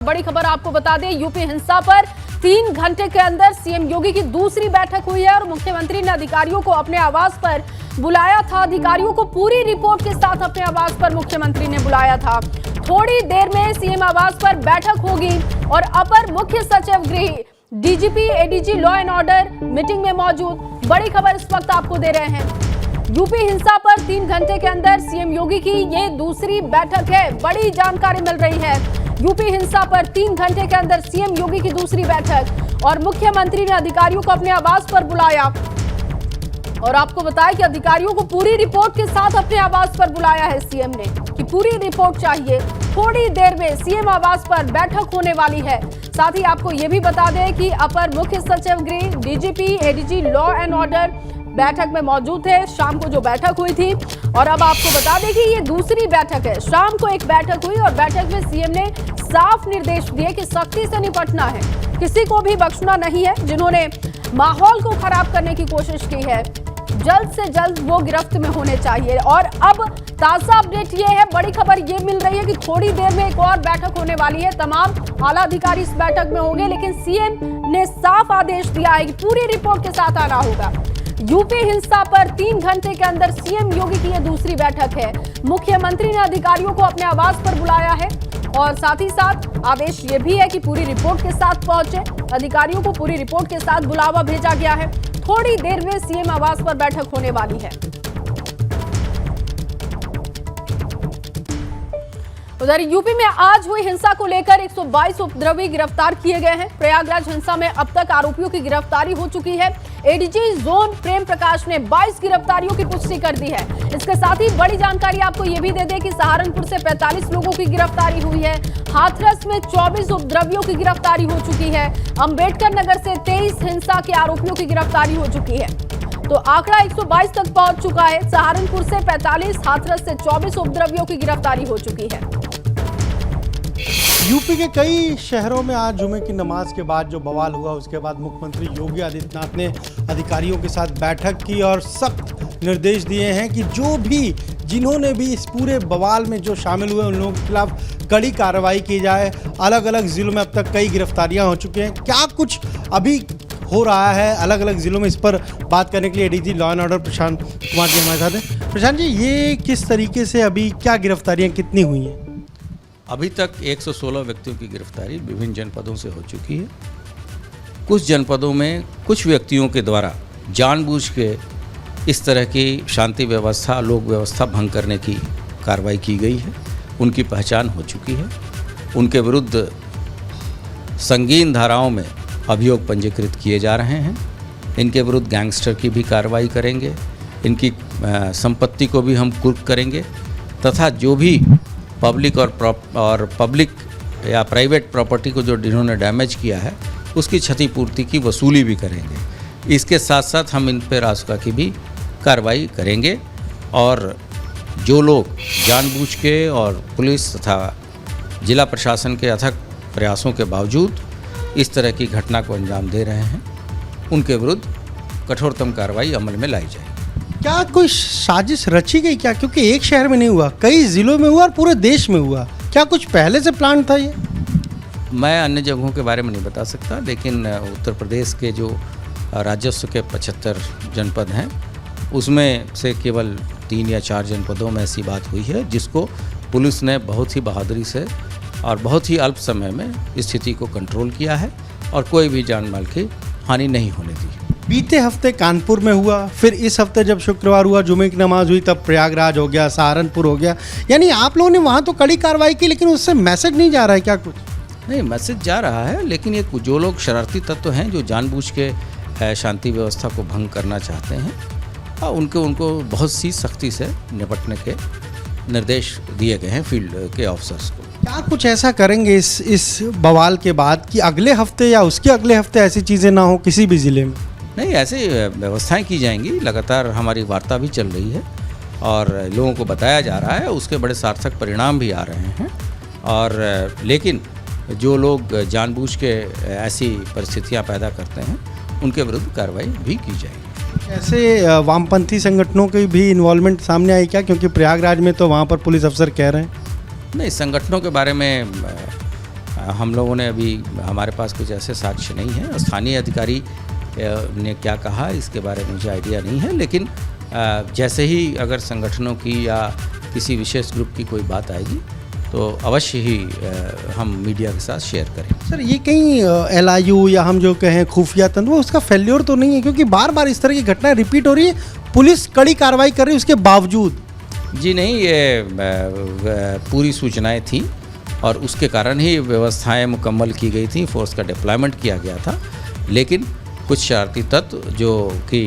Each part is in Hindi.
बड़ी खबर आपको बता दें, यूपी हिंसा पर 3 घंटे के अंदर सीएम योगी की दूसरी बैठक हुई है और मुख्यमंत्री ने अधिकारियों को अपने आवास पर बुलाया था। अधिकारियों को पूरी रिपोर्ट के साथ अपने आवास पर मुख्यमंत्री ने बुलाया था। थोड़ी देर में सीएम आवास पर बैठक होगी और अपर मुख्य सचिव गृह DGP ADG law and order meeting में मौजूद। बड़ी खबर इस वक्त आपको दे रहे हैं, यूपी हिंसा पर 3 घंटे के अंदर सीएम योगी की ये दूसरी बैठक है। बड़ी जानकारी मिल रही है, यूपी हिंसा पर 3 घंटे के अंदर सीएम योगी की दूसरी बैठक और मुख्यमंत्री ने अधिकारियों को अपने आवास पर बुलाया और आपको बताया कि अधिकारियों को पूरी रिपोर्ट के साथ अपने आवास पर बुलाया है सीएम ने कि पूरी रिपोर्ट चाहिए। थोड़ी देर में सीएम आवास पर बैठक होने वाली है। साथ ही आपको यह भी बता दें कि अपर मुख्य सचिव गृह DGP ADG law and order बैठक में मौजूद थे। शाम को जो बैठक हुई थी और अब आपको बता दें कि ये दूसरी बैठक है। शाम को एक बैठक हुई और बैठक में सीएम ने साफ निर्देश दिए कि सख्ती से निपटना है, किसी को भी बख्शना नहीं है। जिन्होंने माहौल को खराब करने की कोशिश की है, जल्द से जल्द वो गिरफ्त में होने चाहिए। और अब ताजा अपडेट ये है, बड़ी खबर ये मिल रही है कि थोड़ी देर में एक और बैठक होने वाली है। तमाम आला अधिकारी इस बैठक में होंगे, लेकिन सीएम ने साफ आदेश दिया है कि पूरी रिपोर्ट के साथ आना होगा। यूपी हिंसा पर 3 घंटे के अंदर सीएम योगी की यह दूसरी बैठक है। मुख्यमंत्री ने अधिकारियों को अपने आवास पर बुलाया है और साथ ही साथ आदेश ये भी है कि पूरी रिपोर्ट के साथ पहुंचे। अधिकारियों को पूरी रिपोर्ट के साथ बुलावा भेजा गया है। थोड़ी देर में सीएम आवास पर बैठक होने वाली है। उधर यूपी में आज हुई हिंसा को लेकर 122 उपद्रवी गिरफ्तार किए गए हैं। प्रयागराज हिंसा में अब तक आरोपियों की गिरफ्तारी हो चुकी है। एडीजी जोन प्रेम प्रकाश ने 22 गिरफ्तारियों की पुष्टि कर दी है। इसके साथ ही बड़ी जानकारी आपको यह भी दे दें कि सहारनपुर से 45 लोगों की गिरफ्तारी हुई है। हाथरस में 24 उपद्रवियों की गिरफ्तारी हो चुकी है। अंबेडकर नगर से 23 हिंसा के आरोपियों की गिरफ्तारी हो चुकी है। तो आंकड़ा 122 तक पहुंच चुका है। सहारनपुर से 45, हाथरस से 24 उपद्रवियों की गिरफ्तारी हो चुकी है। यूपी के कई शहरों में आज जुमे की नमाज के बाद जो बवाल हुआ, उसके बाद मुख्यमंत्री योगी आदित्यनाथ ने अधिकारियों के साथ बैठक की और सख्त निर्देश दिए हैं कि जिन्होंने भी इस पूरे बवाल में जो शामिल हुए उन लोगों के खिलाफ कड़ी कार्रवाई की जाए। अलग अलग जिलों में अब तक कई गिरफ्तारियां हो चुकी हैं। क्या कुछ अभी हो रहा है अलग अलग जिलों में, इस पर बात करने के लिए ADG law and order Prashant Kumar ji हमारे साथ हैं। प्रशांत जी, ये किस तरीके से अभी क्या गिरफ्तारियां कितनी हुई हैं? अभी तक 116 व्यक्तियों की गिरफ्तारी विभिन्न जनपदों से हो चुकी है। कुछ जनपदों में कुछ व्यक्तियों के द्वारा जानबूझ के इस तरह की शांति व्यवस्था, लोक व्यवस्था भंग करने की कार्रवाई की गई है। उनकी पहचान हो चुकी है। उनके विरुद्ध संगीन धाराओं में अभियोग पंजीकृत किए जा रहे हैं। इनके विरुद्ध गैंगस्टर की भी कार्रवाई करेंगे। इनकी संपत्ति को भी हम कुर्क करेंगे तथा जो भी पब्लिक और पब्लिक या प्राइवेट प्रॉपर्टी को जो जिन्होंने डैमेज किया है उसकी क्षतिपूर्ति की वसूली भी करेंगे। इसके साथ साथ हम इन पर रासुका की भी कार्रवाई करेंगे और जो लोग जानबूझ के और पुलिस तथा जिला प्रशासन के अथक प्रयासों के बावजूद इस तरह की घटना को अंजाम दे रहे हैं, उनके विरुद्ध कठोरतम कार्रवाई अमल में लाई जाएगी। क्या कोई साजिश रची गई क्या? क्योंकि एक शहर में नहीं हुआ, कई जिलों में हुआ और पूरे देश में हुआ। क्या कुछ पहले से प्लान था ये? मैं अन्य जगहों के बारे में नहीं बता सकता, लेकिन उत्तर प्रदेश के जो राजस्व के 75 जनपद हैं उसमें से केवल 3 या 4 जनपदों में ऐसी बात हुई है जिसको पुलिस ने बहुत ही बहादुरी से और बहुत ही अल्प समय में स्थिति को कंट्रोल किया है और कोई भी जान माल की हानि नहीं होने दी। बीते हफ्ते कानपुर में हुआ, फिर इस हफ्ते जब शुक्रवार हुआ जुमे की नमाज हुई तब प्रयागराज हो गया, सहारनपुर हो गया। यानी आप लोगों ने वहाँ तो कड़ी कार्रवाई की, लेकिन उससे मैसेज नहीं जा रहा है क्या? कुछ नहीं, मैसेज जा रहा है, लेकिन ये जो लोग शरारती तत्व हैं जो जानबूझ के शांति व्यवस्था को भंग करना चाहते हैं उनको बहुत सी सख्ती से निपटने के निर्देश दिए गए हैं फील्ड के ऑफिसर्स को। क्या कुछ ऐसा करेंगे इस बवाल के बाद कि अगले हफ्ते या उसके अगले हफ्ते ऐसी चीज़ें ना हो किसी भी ज़िले में? नहीं, ऐसी व्यवस्थाएं की जाएंगी। लगातार हमारी वार्ता भी चल रही है और लोगों को बताया जा रहा है, उसके बड़े सार्थक परिणाम भी आ रहे हैं। और लेकिन जो लोग जानबूझ के ऐसी परिस्थितियां पैदा करते हैं उनके विरुद्ध कार्रवाई भी की जाएगी। ऐसे वामपंथी संगठनों की भी इन्वॉल्वमेंट सामने आई क्या? क्योंकि प्रयागराज में तो वहाँ पर पुलिस अफसर कह रहे हैं। नहीं, संगठनों के बारे में हम लोगों ने अभी, हमारे पास कुछ ऐसे साक्ष्य नहीं है। स्थानीय अधिकारी ने क्या कहा इसके बारे में मुझे आइडिया नहीं है, लेकिन जैसे ही अगर संगठनों की या किसी विशेष ग्रुप की कोई बात आएगी तो अवश्य ही हम मीडिया के साथ शेयर करें। सर, ये कहीं LIU या हम जो कहें खुफिया तंत्र, उसका फेल्योर तो नहीं है? क्योंकि बार बार इस तरह की घटनाएं रिपीट हो रही है, पुलिस कड़ी कार्रवाई कर रही है उसके बावजूद। जी नहीं, ये पूरी सूचनाएं थी और उसके कारण ही व्यवस्थाएं मुकम्मल की गई थी, फोर्स का डिप्लॉयमेंट किया गया था। लेकिन कुछ शरारती तत्व जो कि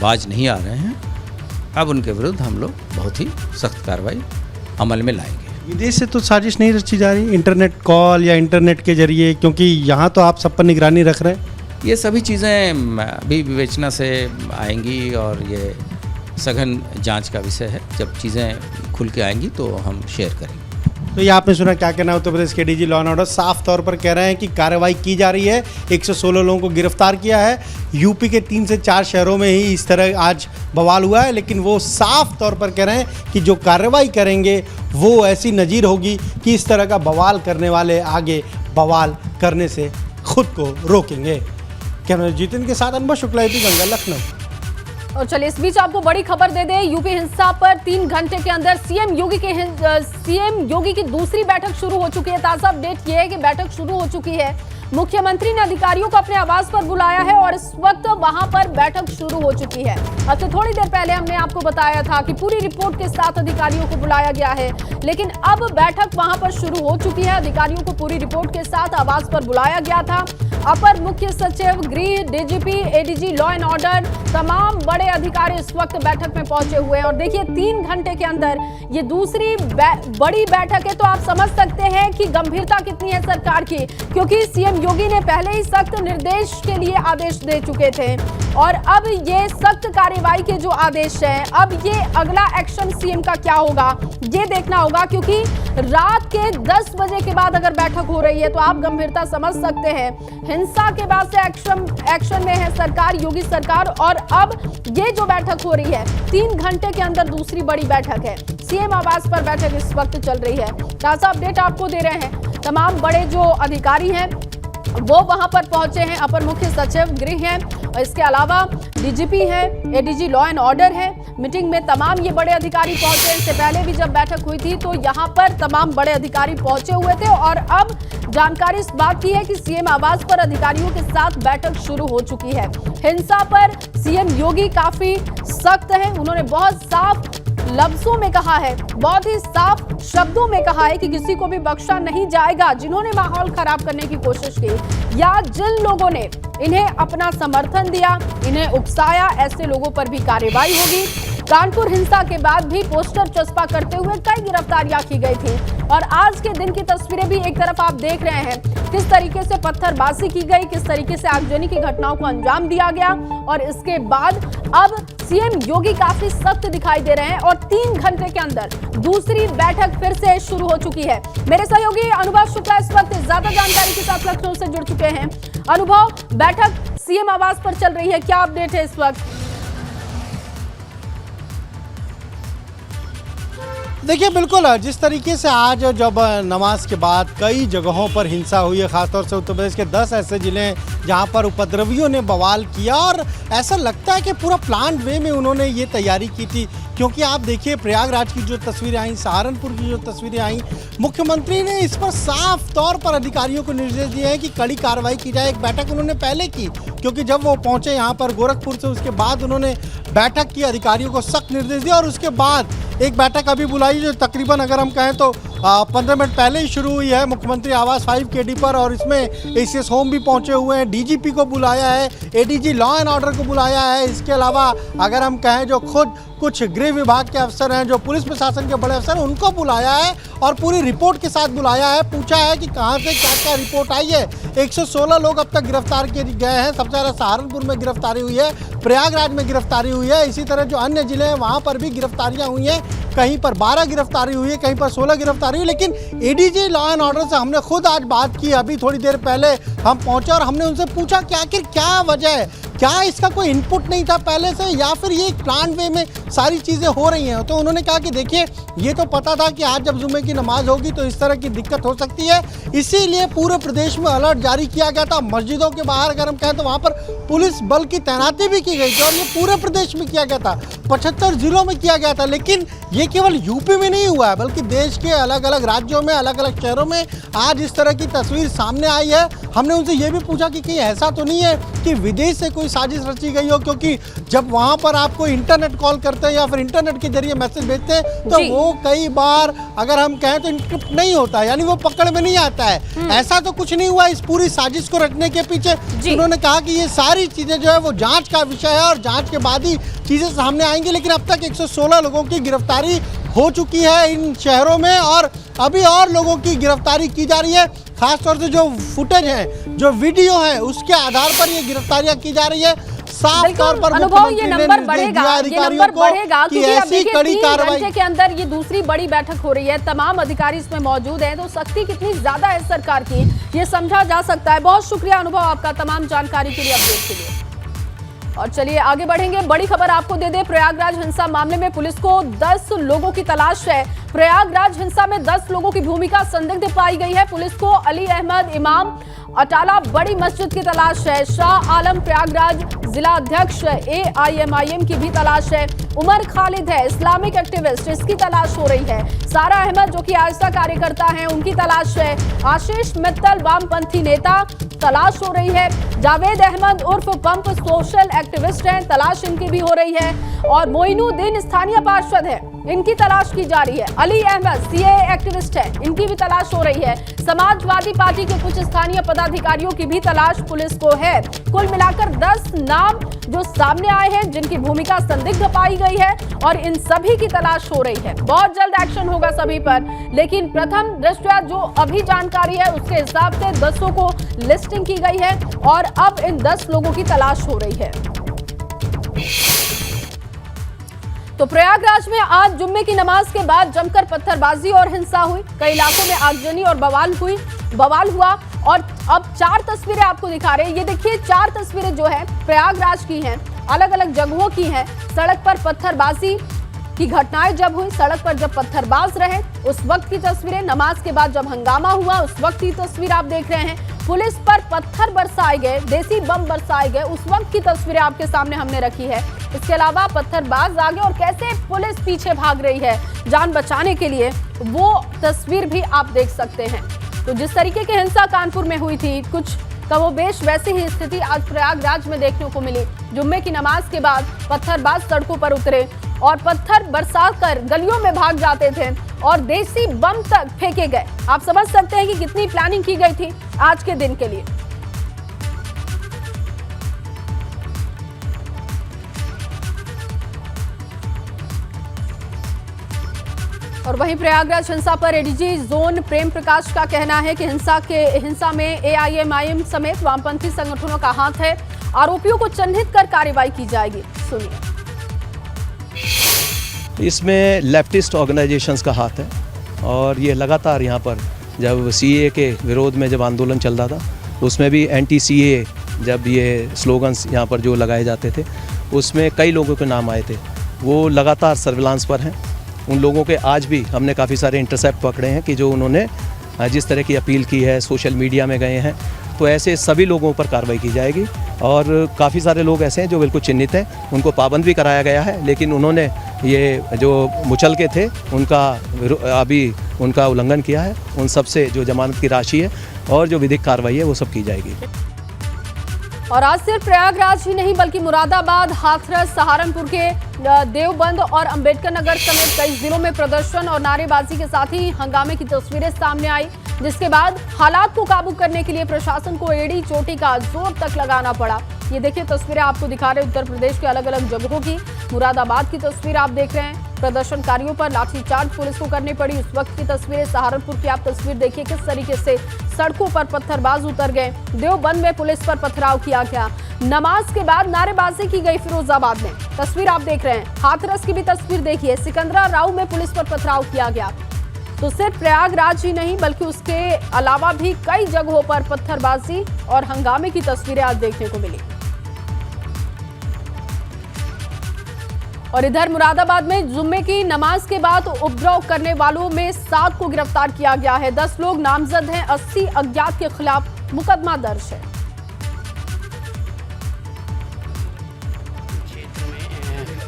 बाज नहीं आ रहे हैं, अब उनके विरुद्ध हम लोग बहुत ही सख्त कार्रवाई अमल में लाएंगे। विदेश से तो साजिश नहीं रची जा रही, इंटरनेट कॉल या इंटरनेट के जरिए, क्योंकि यहाँ तो आप सब पर निगरानी रख रहे हैं। ये सभी चीज़ें अभी विवेचना से आएंगी और ये सघन जांच का विषय है। जब चीज़ें खुल के आएंगी तो हम शेयर करेंगे। तो ये आपने सुना, क्या कहना है उत्तर प्रदेश के DG लॉ एंड ऑर्डर साफ तौर पर कह रहे हैं कि कार्रवाई की जा रही है। 116 लोगों को गिरफ्तार किया है। यूपी के 3 से 4 शहरों में ही इस तरह आज बवाल हुआ है, लेकिन वो साफ तौर पर कह रहे हैं कि जो कार्रवाई करेंगे वो ऐसी नज़ीर होगी कि इस तरह का बवाल करने वाले आगे बवाल करने से खुद को रोकेंगे। कैमरा जितिन के साथ अनुभव शुक्ला, AP गंगा, लखनऊ। और चलिए इस बीच आपको बड़ी खबर दे दें, यूपी हिंसा पर 3 घंटे के अंदर सीएम योगी की दूसरी बैठक शुरू हो चुकी है। ताजा अपडेट ये है कि बैठक शुरू हो चुकी है। मुख्यमंत्री ने अधिकारियों को अपने आवास पर बुलाया है और इस वक्त वहां पर बैठक शुरू हो चुकी है। अब से थोड़ी देर पहले हमने आपको बताया था कि पूरी रिपोर्ट के साथ अधिकारियों को बुलाया गया है, लेकिन अब बैठक वहां पर शुरू हो चुकी है। अधिकारियों को पूरी रिपोर्ट के साथ आवास पर बुलाया गया था। अपर मुख्य सचिव गृह, DGP, ADG law and order, तमाम बड़े अधिकारी इस वक्त बैठक में पहुंचे हुए हैं। और देखिए 3 घंटे के अंदर ये दूसरी बड़ी बैठक है, तो आप समझ सकते हैं कि गंभीरता कितनी है सरकार की, क्योंकि सीएम योगी ने पहले ही सख्त निर्देश के लिए आदेश दे चुके थे और अब ये सख्त कार्यवाही के जो आदेश हैं, अब ये अगला एक्शन सीएम का क्या होगा ये देखना होगा, क्योंकि रात के 10 बजे के बाद अगर बैठक हो रही है तो आप गंभीरता समझ सकते हैं। हिंसा के बाद से एक्शन में है सरकार, योगी सरकार, और अब ये जो बैठक हो रही है 3 घंटे के अंदर दूसरी बड़ी बैठक है। सीएम आवास पर बैठक इस वक्त चल रही है। ताजा अपडेट आपको दे रहे हैं। तमाम बड़े जो अधिकारी हैं वो वहां पर पहुंचे हैं। अपर मुख्य सचिव गृह हैं और इसके अलावा DGP है, ADG लॉ एंड ऑर्डर है। मीटिंग में तमाम ये बड़े अधिकारी पहुंचे। इससे पहले भी जब बैठक हुई थी तो यहां पर तमाम बड़े अधिकारी पहुंचे हुए थे और अब जानकारी इस बात की है कि सीएम आवास पर अधिकारियों के साथ बैठक शुरू हो चुकी है। हिंसा पर सीएम योगी काफी सख्त हैं। उन्होंने बहुत साफ लफ्जों में कहा है, बहुत ही साफ शब्दों में कहा है कि किसी को भी बख्शा नहीं जाएगा जिन्होंने माहौल खराब करने की कोशिश की या जिन लोगों ने इन्हें अपना समर्थन दिया, इन्हें उकसाया, ऐसे लोगों पर भी कार्रवाई होगी। कानपुर हिंसा के बाद भी पोस्टर चस्पा करते हुए कई गिरफ्तारियां की गई थी और आज के दिन की तस्वीरें भी एक तरफ आप देख रहे हैं किस तरीके से पत्थरबाजी की गई, किस तरीके से आगजनी की घटनाओं को अंजाम दिया गया। और इसके बाद अब सीएम योगी काफी सख्त दिखाई दे रहे हैं और 3 घंटे के अंदर दूसरी बैठक फिर से शुरू हो चुकी है। मेरे सहयोगी अनुभव शुक्ला इस वक्त ज्यादा जानकारी के साथ लखनऊ से जुड़ चुके हैं। अनुभव, बैठक सीएम आवास पर चल रही है, क्या अपडेट है इस वक्त? देखिए, बिल्कुल जिस तरीके से आज जब नमाज के बाद कई जगहों पर हिंसा हुई है, खासतौर से उत्तर प्रदेश के 10 ऐसे जिले हैं जहां पर उपद्रवियों ने बवाल किया और ऐसा लगता है कि पूरा प्लान वे में उन्होंने ये तैयारी की थी। क्योंकि आप देखिए प्रयागराज की जो तस्वीरें आई, सहारनपुर की जो तस्वीरें आई, मुख्यमंत्री ने इस पर साफ तौर पर अधिकारियों को निर्देश दिए हैं कि कड़ी कार्रवाई की जाए। एक बैठक उन्होंने पहले की, क्योंकि जब वो पहुंचे यहाँ पर गोरखपुर से, उसके बाद उन्होंने बैठक की, अधिकारियों को सख्त निर्देश दिया और उसके बाद एक बैठक अभी बुलाई जो तकरीबन अगर हम कहें तो 15 मिनट पहले ही शुरू हुई है मुख्यमंत्री आवास 5KD पर, और इसमें ACS होम भी पहुंचे हुए हैं, DGP को बुलाया है, ADG लॉ एंड ऑर्डर को बुलाया है। इसके अलावा अगर हम कहें जो खुद कुछ गृह विभाग के अफसर हैं, जो पुलिस प्रशासन के बड़े अफसर हैं, उनको बुलाया है और पूरी रिपोर्ट के साथ बुलाया है। पूछा है कि कहाँ से क्या क्या रिपोर्ट आई है। 116 लोग अब तक गिरफ्तार किए गए हैं। सबसे ज़्यादा सहारनपुर में गिरफ्तारी हुई है, प्रयागराज में गिरफ्तारी हुई है, इसी तरह जो अन्य जिले हैं वहाँ पर भी गिरफ्तारियाँ हुई हैं। कहीं पर 12 गिरफ्तारी हुई है, कहीं पर 16 गिरफ्तारी हुई। लेकिन ADG लॉ एंड ऑर्डर से हमने खुद आज बात की, अभी थोड़ी देर पहले हम पहुंचे और हमने उनसे पूछा कि आखिर क्या वजह है, क्या इसका कोई इनपुट नहीं था पहले से, या फिर ये प्लान वे में सारी चीज़ें हो रही हैं? तो उन्होंने कहा कि देखिए, ये तो पता था कि आज जब जुम्मे की नमाज होगी तो इस तरह की दिक्कत हो सकती है, इसीलिए पूरे प्रदेश में अलर्ट जारी किया गया था। मस्जिदों के बाहर अगर हम कहें तो वहाँ पर पुलिस बल की तैनाती भी की गई थी, और ये पूरे प्रदेश में किया गया था, 75 जिलों में किया गया था। लेकिन ये केवल यूपी में नहीं हुआ है, बल्कि देश के अलग अलग राज्यों में, अलग अलग शहरों में आज इस तरह की तस्वीर सामने आई है। हमने उनसे ये भी पूछा कि कहीं ऐसा तो नहीं है कि विदेश से कोई साजिश रची गई हो, क्योंकि जब वहाँ पर आपको इंटरनेट कॉल करते हैं या फिर इंटरनेट के जरिए मैसेज भेजते हैं तो वो कई बार अगर हम कहें तो इनक्रिप्ट नहीं होता है, यानी वो पकड़ में नहीं आता है। ऐसा तो कुछ नहीं हुआ इस पूरी साजिश को रखने के पीछे। उन्होंने कहा कि ये सारी चीज़ें जो है वो जांच का विषय है और जांच के बाद ही चीज़ें सामने आएंगी। लेकिन अब तक 116 लोगों की गिरफ्तारी हो चुकी है इन शहरों में, और अभी और लोगों की गिरफ्तारी की जा रही है। खासतौर से जो फुटेज है, जो वीडियो है, उसके आधार पर ये गिरफ्तारियां की जा रही है। साफ तौर पर अनुभव ये नंबर बढ़ेगा, क्योंकि अब देखिए 3 घंटे के अंदर ये दूसरी बड़ी बैठक हो रही है, तमाम अधिकारी इसमें मौजूद हैं, तो सख्ती कितनी ज्यादा है सरकार की ये समझा जा सकता है। बहुत शुक्रिया अनुभव आपका तमाम जानकारी के लिए, अपडेट के लिए। और चलिए आगे बढ़ेंगे, बड़ी खबर आपको दे दे। प्रयागराज हिंसा मामले में पुलिस को 10 लोगों की तलाश है। प्रयागराज हिंसा में 10 लोगों की भूमिका संदिग्ध पाई गई है। पुलिस को अली अहमद इमाम अटाला बड़ी मस्जिद की तलाश है। शाह आलम प्रयागराज जिला अध्यक्ष AIMIM की भी तलाश है। उमर खालिद है इस्लामिक एक्टिविस्ट, इसकी तलाश हो रही है। सारा अहमद जो कि आस्था कार्यकर्ता हैं, उनकी तलाश है। आशीष मित्तल वामपंथी नेता, तलाश हो रही है। जावेद अहमद उर्फ पंप सोशल एक्टिविस्ट हैं, तलाश इनकी भी हो रही है। और मोइनुद्दीन स्थानीय पार्षद है, इनकी तलाश की जा रही है। अली अहमद CAA एक्टिविस्ट है, इनकी भी तलाश हो रही है। समाजवादी पार्टी के कुछ स्थानीय पदाधिकारियों की भी तलाश पुलिस को है। कुल मिलाकर 10 नाम जो सामने आए हैं जिनकी भूमिका संदिग्ध पाई गई है, और इन सभी की तलाश हो रही है। बहुत जल्द एक्शन होगा सभी पर, लेकिन प्रथम दृष्टया जो अभी जानकारी है उसके हिसाब से 10 को लिस्टिंग की गई है, और अब इन 10 लोगों की तलाश हो रही है। तो प्रयागराज में आज जुम्मे की नमाज के बाद जमकर पत्थरबाजी और हिंसा हुई। कई इलाकों में आगजनी और बवाल हुआ। और अब 4 तस्वीरें आपको दिखा रहे हैं। ये देखिए 4 तस्वीरें जो है प्रयागराज की हैं, अलग अलग जगहों की हैं। सड़क पर पत्थरबाजी की घटनाएं जब हुई, सड़क पर जब पत्थरबाज रहे उस वक्त की तस्वीरें, नमाज के बाद जब हंगामा हुआ उस वक्त की तस्वीर आप देख रहे हैं। पुलिस पर पत्थर बरसाए गए, देसी बम बरसाए गए, उस वक्त की तस्वीरें आपके सामने हमने रखी है। इसके अलावा पत्थरबाज आगे और कैसे पुलिस पीछे भाग रही है जान बचाने के लिए, वो तस्वीर भी आप देख सकते हैं। तो जिस तरीके की हिंसा कानपुर में हुई थी, कुछ कमोबेश वैसी ही स्थिति आज प्रयागराज में देखने को मिली। जुम्मे की नमाज के बाद पत्थरबाज सड़कों पर उतरे और पत्थर बरसाकर गलियों में भाग जाते थे और देसी बम तक फेंके गए। आप समझ सकते हैं कि कितनी प्लानिंग की गई थी आज के दिन के लिए। और वहीं प्रयागराज हिंसा पर ADG जोन प्रेम प्रकाश का कहना है कि हिंसा में AIMIM समेत वामपंथी संगठनों का हाथ है। आरोपियों को चिन्हित कर कार्रवाई की जाएगी। सुनिए। इसमें लेफ्टिस्ट ऑर्गेनाइजेशंस का हाथ है, और ये लगातार यहाँ पर जब CAA के विरोध में जब आंदोलन चल रहा था, उसमें भी एंटी CAA जब ये स्लोगन्स यहाँ पर जो लगाए जाते थे, उसमें कई लोगों के नाम आए थे। वो लगातार सर्विलांस पर हैं। उन लोगों के आज भी हमने काफ़ी सारे इंटरसेप्ट पकड़े हैं कि जो उन्होंने जिस तरह की अपील की है, सोशल मीडिया में गए हैं। तो ऐसे सभी लोगों पर कार्रवाई की जाएगी। और काफ़ी सारे लोग ऐसे हैं जो बिल्कुल चिन्हित हैं, उनको पाबंद भी कराया गया है, लेकिन उन्होंने ये जो मुचल के थे उनका उल्लंघन किया है। उन सब से जो जमानत की राशि है और जो विधिक कार्रवाई है वो सब की जाएगी। और आज सिर्फ प्रयागराज ही नहीं बल्कि मुरादाबाद, हाथरस, सहारनपुर के देवबंद और अंबेडकर नगर समेत कई जिलों में प्रदर्शन और नारेबाजी के साथ ही हंगामे की तस्वीरें सामने आई, जिसके बाद हालात को काबू करने के लिए प्रशासन को एड़ी चोटी का जोर तक लगाना पड़ा। ये देखिए तस्वीरें आपको दिखा रहे उत्तर प्रदेश के अलग अलग जगहों की। मुरादाबाद की तस्वीर आप देख रहे हैं, प्रदर्शनकारियों पर लाठीचार्ज पुलिस को करनी पड़ी उस वक्त की तस्वीरें। सहारनपुर की आप तस्वीर देखिए किस तरीके से सड़कों पर पत्थरबाज उतर गए। देवबंद में पुलिस पर पथराव किया गया। नमाज के बाद नारेबाजी की गई फिरोजाबाद में, तस्वीर आप देख रहे हैं। हाथरस की भी तस्वीर देखिए, सिकंदरा राव में पुलिस पर पथराव किया गया। तो सिर्फ प्रयागराज ही नहीं बल्कि उसके अलावा भी कई जगहों पर पत्थरबाजी और हंगामे की तस्वीरें आज देखने को मिली। और इधर मुरादाबाद में जुम्मे की नमाज के बाद उपद्रव करने वालों में 7 को गिरफ्तार किया गया है। 10 लोग नामजद हैं। 80 अज्ञात के खिलाफ मुकदमा दर्ज है।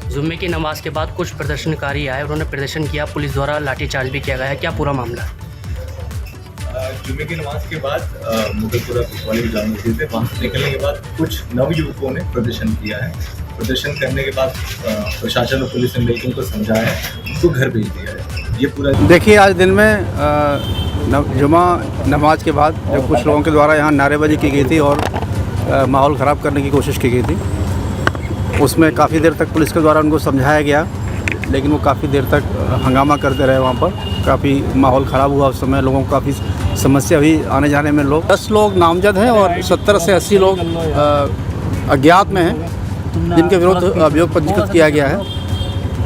जुम्मे की नमाज के बाद कुछ प्रदर्शनकारी आए, उन्होंने प्रदर्शन किया, पुलिस द्वारा लाठीचार्ज भी किया गया है। क्या पूरा मामला है? जुम्मे की नमाज के बाद मुगलपुरा वाले जाम मस्जिद से वहाँ से निकलने के बाद कुछ नवयुवकों ने प्रदर्शन किया है। प्रदर्शन करने के बाद प्रशासन और पुलिस ने मिलकर उनको समझाया है, उनको घर भेज दिया है। ये पूरा देखिए, आज दिन में जुमा नमाज के बाद जब कुछ लोगों के द्वारा यहाँ नारेबाजी की गई थी और माहौल ख़राब करने की कोशिश की गई थी, उसमें काफ़ी देर तक पुलिस के द्वारा उनको समझाया गया, लेकिन वो काफ़ी देर तक हंगामा करते रहे। वहाँ पर काफ़ी माहौल ख़राब हुआ। उस समय लोगों को काफ़ी समस्या हुई आने जाने में। 10 लोग नामजद हैं और 70 से 80 लोग अज्ञात में हैं, जिनके विरुद्ध अभियोग पंजीकृत किया गया है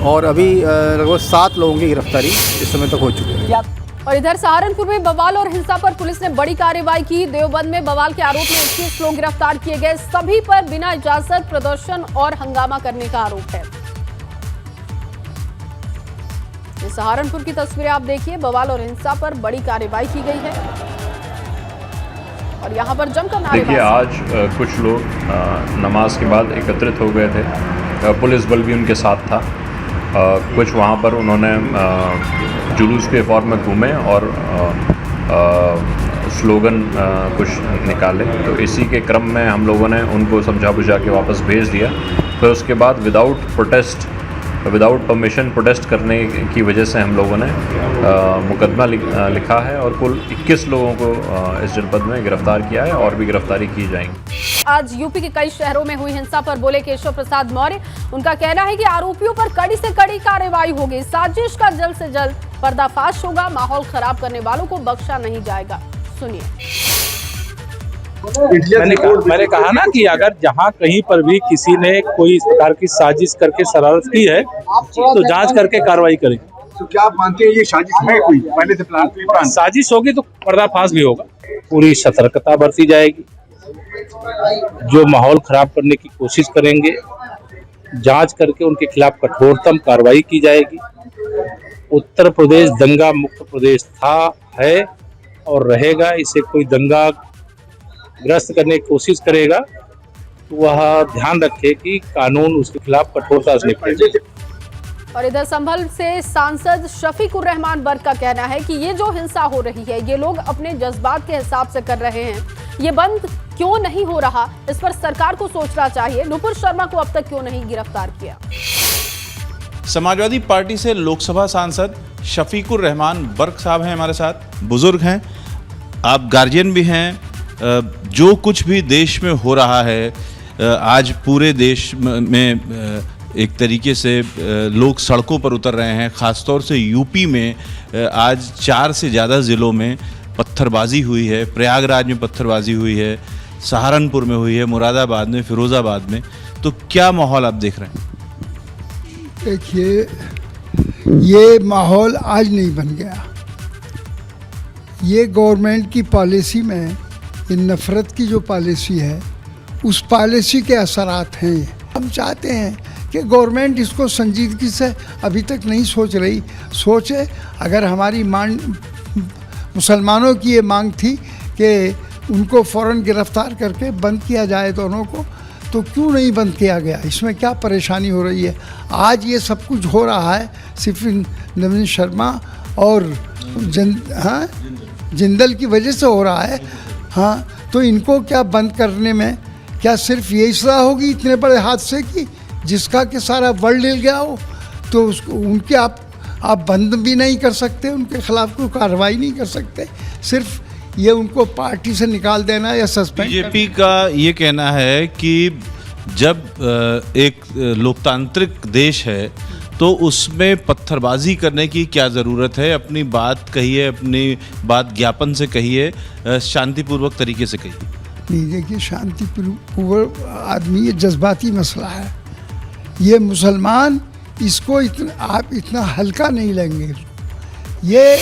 और अभी लगभग 7 लोगों की गिरफ्तारी इस समय तक हो चुकी है। और इधर सहारनपुर में बवाल और हिंसा पर पुलिस ने बड़ी कार्रवाई की। देवबंद में बवाल के आरोप में 21 लोग गिरफ्तार किए गए। सभी पर बिना इजाजत प्रदर्शन और हंगामा करने का आरोप है। ये सहारनपुर की तस्वीरें आप देखिए। बवाल और हिंसा पर बड़ी कार्रवाई की गई है और यहाँ पर जमकर नारेबाजी। देखिए, आज कुछ लोग नमाज के बाद एकत्रित हो गए थे। पुलिस बल भी उनके साथ था। कुछ वहाँ पर उन्होंने जुलूस के फॉर्म में घूमे और स्लोगन कुछ निकाले। तो इसी के क्रम में हम लोगों ने उनको समझा बुझा के वापस भेज दिया। फिर उसके बाद विदाउट परमिशन प्रोटेस्ट करने की वजह से हम लोगों ने मुकदमा लिखा है और कुल 21 लोगों को इस जनपद में गिरफ्तार किया है और भी गिरफ्तारी की जाएंगी। आज यूपी के कई शहरों में हुई हिंसा पर बोले केशव प्रसाद मौर्य। उनका कहना है कि आरोपियों पर कड़ी से कड़ी कार्रवाई होगी। साजिश का जल्द से जल्द पर्दाफाश होगा। माहौल खराब करने वालों को बख्शा नहीं जाएगा। सुनिए। मैंने कहा ना कि अगर जहाँ कहीं पर भी किसी ने कोई इस प्रकार की साजिश करके शरारत की है तो जांच करके कार्रवाई करें। तो क्या आप मानते हैं ये साजिश है? कोई पहले से प्लान साजिश होगी तो पर्दाफाश भी होगा। पूरी सतर्कता बरती जाएगी। जो माहौल खराब करने की कोशिश करेंगे, जांच करके उनके खिलाफ कठोरतम कार्रवाई की जाएगी। उत्तर प्रदेश दंगा मुक्त प्रदेश था, है और रहेगा। इसे कोई दंगा ग्रस्त करने की कोशिश करेगा तो वह ध्यान रखे कि कानून उसके खिलाफ कठोरता से निपटे। और इधर संभल से सांसद शफीकुर रहमान बर्क का कहना है कि ये जो हिंसा हो रही है, ये लोग अपने जज्बात के हिसाब से कर रहे हैं। ये बंद क्यों नहीं हो रहा, इस पर सरकार को सोचना चाहिए। नुपुर शर्मा को अब तक क्यों नहीं गिरफ्तार किया? समाजवादी पार्टी से लोकसभा सांसद शफीकुर रहमान बर्क साहब हैं हमारे साथ। बुजुर्ग हैं, आप गार्जियन भी हैं। जो कुछ भी देश में हो रहा है, आज पूरे देश में एक तरीके से लोग सड़कों पर उतर रहे हैं। ख़ासतौर से यूपी में आज 4 से ज़्यादा ज़िलों में पत्थरबाजी हुई है। प्रयागराज में पत्थरबाजी हुई है, सहारनपुर में हुई है, मुरादाबाद में, फिरोज़ाबाद में। तो क्या माहौल आप देख रहे हैं? देखिए, ये माहौल आज नहीं बन गया। ये गवर्नमेंट की पॉलिसी में ये नफ़रत की जो पॉलिसी है, उस पॉलिसी के असरात हैं। हम चाहते हैं कि गवर्नमेंट इसको संजीदगी से अभी तक नहीं सोच रही। सोचे, अगर हमारी मांग, मुसलमानों की ये मांग थी कि उनको फ़ौरन गिरफ्तार करके बंद किया जाए दोनों को, तो क्यों नहीं बंद किया गया? इसमें क्या परेशानी हो रही है? आज ये सब कुछ हो रहा है सिर्फ नवीन शर्मा और जिंदल की वजह से हो रहा है। हाँ, तो इनको क्या बंद करने में क्या सिर्फ यही सलाह होगी इतने बड़े हादसे की, जिसका कि सारा वर्ल्ड हिल गया हो? तो उसको उनके आप बंद भी नहीं कर सकते, उनके खिलाफ कोई कार्रवाई नहीं कर सकते। सिर्फ ये उनको पार्टी से निकाल देना या सस्पेंड। बीजेपी का ये कहना है कि जब एक लोकतांत्रिक देश है तो उसमें पत्थरबाजी करने की क्या ज़रूरत है? अपनी बात कहिए, अपनी बात ज्ञापन से कहिए, शांतिपूर्वक तरीके से कहिए। नहीं, देखिए, शांतिपूर्वक आदमी, ये जज्बाती मसला है। ये मुसलमान इसको आप इतना हल्का नहीं लेंगे। ये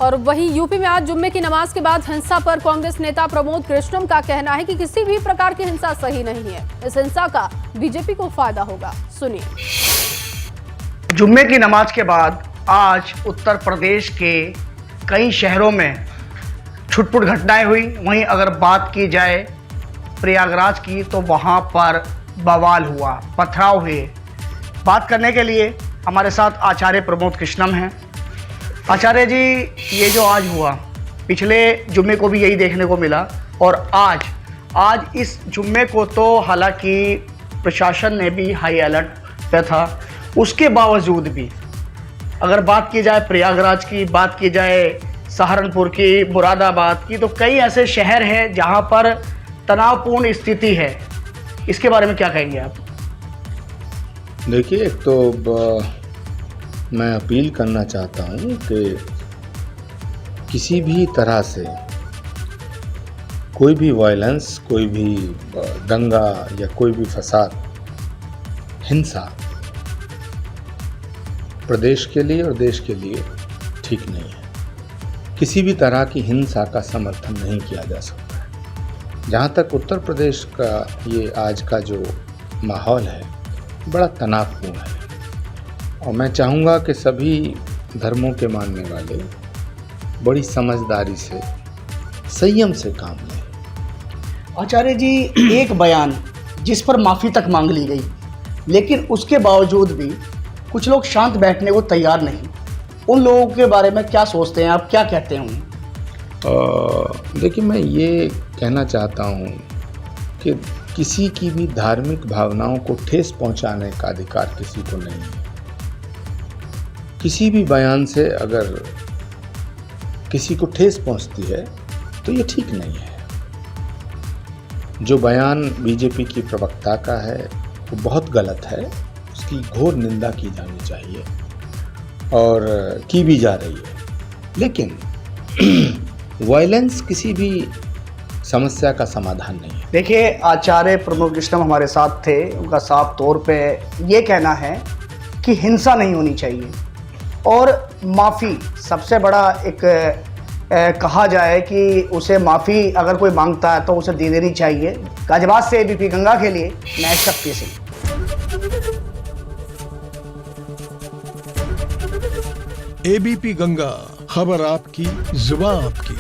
और वहीं यूपी में आज जुम्मे की नमाज के बाद हिंसा पर कांग्रेस नेता प्रमोद कृष्णम का कहना है कि किसी भी प्रकार की हिंसा सही नहीं है। इस हिंसा का बीजेपी को फायदा होगा। सुनिए। जुम्मे की नमाज के बाद आज उत्तर प्रदेश के कई शहरों में छुटपुट घटनाएं हुई। वहीं अगर बात की जाए प्रयागराज की तो वहां पर बवाल हुआ, पथराव हुए। बात करने के लिए हमारे साथ आचार्य प्रमोद कृष्णम हैं। आचार्य जी, ये जो आज हुआ, पिछले जुम्मे को भी यही देखने को मिला और आज इस जुम्मे को तो हालांकि प्रशासन ने भी हाई अलर्ट पे था, उसके बावजूद भी अगर बात की जाए प्रयागराज की, बात की जाए सहारनपुर की, मुरादाबाद की, तो कई ऐसे शहर हैं जहां पर तनावपूर्ण स्थिति है। इसके बारे में क्या कहेंगे आप? देखिए, एक तो मैं अपील करना चाहता हूँ कि किसी भी तरह से कोई भी वायलेंस, कोई भी दंगा या कोई भी फसाद, हिंसा प्रदेश के लिए और देश के लिए ठीक नहीं है। किसी भी तरह की हिंसा का समर्थन नहीं किया जा सकता है। जहाँ तक उत्तर प्रदेश का ये आज का जो माहौल है, बड़ा तनावपूर्ण है और मैं चाहूँगा कि सभी धर्मों के मानने वाले बड़ी समझदारी से, संयम से काम लें। आचार्य जी, एक बयान जिस पर माफ़ी तक मांग ली गई, लेकिन उसके बावजूद भी कुछ लोग शांत बैठने को तैयार नहीं। उन लोगों के बारे में क्या सोचते हैं आप, क्या कहते हैं? देखिए, मैं ये कहना चाहता हूँ कि किसी की भी धार्मिक भावनाओं को ठेस पहुँचाने का अधिकार किसी को नहीं है। किसी भी बयान से अगर किसी को ठेस पहुंचती है तो ये ठीक नहीं है। जो बयान बीजेपी की प्रवक्ता का है वो बहुत गलत है, उसकी घोर निंदा की जानी चाहिए और की भी जा रही है। लेकिन वायलेंस किसी भी समस्या का समाधान नहीं है। देखिए, आचार्य प्रमोद कृष्णम हमारे साथ थे। उनका साफ तौर पे ये कहना है कि हिंसा नहीं होनी चाहिए और माफ़ी सबसे बड़ा एक कहा जाए कि उसे माफ़ी अगर कोई मांगता है तो उसे दे देनी चाहिए। गाजियाबाद से एबीपी गंगा के लिए मैं शक्ति सिंह। एबीपी गंगा, खबर आपकी, जुबान आपकी।